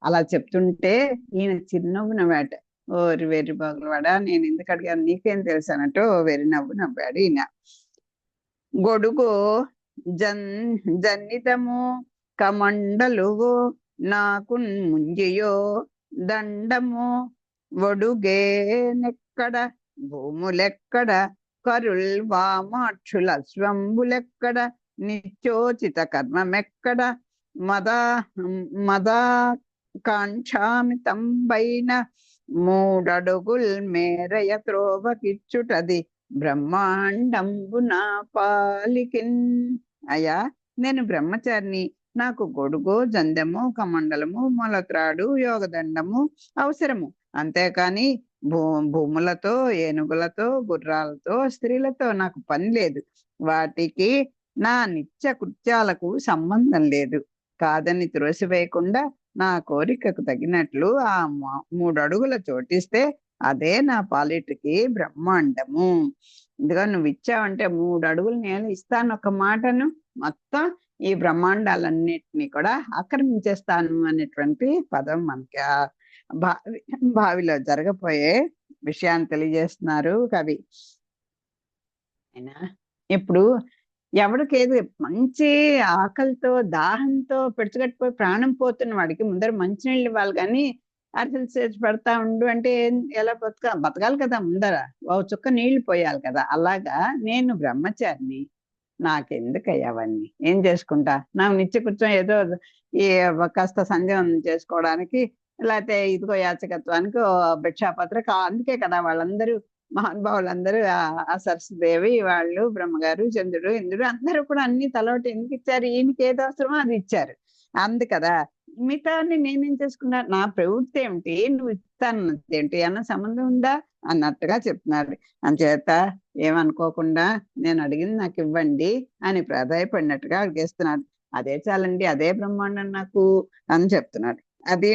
అలా చెప్తుంటే ఈయన చిరునవ్వు నవ్వాట. ఓరి వెర్రి బాగులవాడా, నేను ఎందుకు అడిగాను, నీకేం తెలుసు అన్నట్టు వెర్రి నవ్వు నవ్వాడు ఈయన. గొడుగు జన్నితము కమండలువు నాకు ముంజియో దండము ఒడుగేనెక్కడ భూములెక్కడ కరుల్ వామాక్షుల స్వంబులెక్కడ నిత్యోచిత కర్మమెక్కడ మద కాంక్షామితంబైన 3 అడుగుల్ మేరయ త్రోవకిచ్చుటది బ్రహ్మాండంబు నా పాలికిన్. అయ్యా, నేను బ్రహ్మచారిని, నాకు గొడుగు జందెము కమండలము మొలత్రాడు యోగదండము అవసరము, అంతేకాని భూములతో ఏనుగులతో గుర్రాలతో స్త్రీలతో నాకు పని లేదు. వాటికి నా నిత్య కృత్యాలకు సంబంధం లేదు. కాదని త్రోసివేయకుండా నా కోరికకు తగినట్లు ఆ 3 అడుగుల చోటిస్తే అదే నా పాలిటికి బ్రహ్మాండము. ఇదిగా నువ్వు ఇచ్చావంటే 3 అడుగులు నేను ఇస్తాను, ఒక మాటను మొత్తం ఈ బ్రహ్మాండాలన్నిటినీ కూడా ఆక్రమించేస్తాను అనేటువంటి పదం మనకి భావిలో జరగబోయే విషయాన్ని తెలియజేస్తున్నారు కవి. అయినా ఇప్పుడు ఎవరికేది మంచి ఆకలితో దాహంతో పెడుచుకట్టిపోయి ప్రాణం పోతున్న వాడికి ముందర మంచినీళ్ళు ఇవ్వాలి, కానీ అరిసెలు చేసి పెడతా ఉండు అంటే ఎలా బతకాలి కదా, ముందర ఓ చుక్క నీళ్లు పోయాలి కదా. అలాగా నేను బ్రహ్మచారిని, నాకెందుకయ్యా అవన్నీ, ఏం చేసుకుంటా, నాకు నిత్య కూర్చొని ఏదో ఈ కాస్త సంధ్యం చేసుకోవడానికి, లేకపోతే ఇదిగో యాచకత్వానికి భిక్షాపత్ర అందుకే కదా వాళ్ళందరూ మహానుభావులందరూ ఆ సరస్వదేవి వాళ్ళు, బ్రహ్మగారు, చంద్రుడు, ఇంద్రుడు అందరూ కూడా అన్ని తలొకటి ఎందుకు ఇచ్చారు? ఈయనకి ఏదో అవసరమో అది ఇచ్చారు, అందు కదా. మిగతాన్ని నేనేం చేసుకున్నా, నా ప్రవృత్తి ఏమిటి, నువ్వు ఇస్తానన్నది ఏంటి అన్న సంబంధం ఉందా అన్నట్టుగా చెప్తున్నారు. అంచేత ఏమనుకోకుండా నేను అడిగింది నాకు ఇవ్వండి అని ప్రాధాయపడినట్టుగా అడిగేస్తున్నాడు. అదే చాలండి, అదే బ్రహ్మాండం నాకు అని చెప్తున్నాడు. అది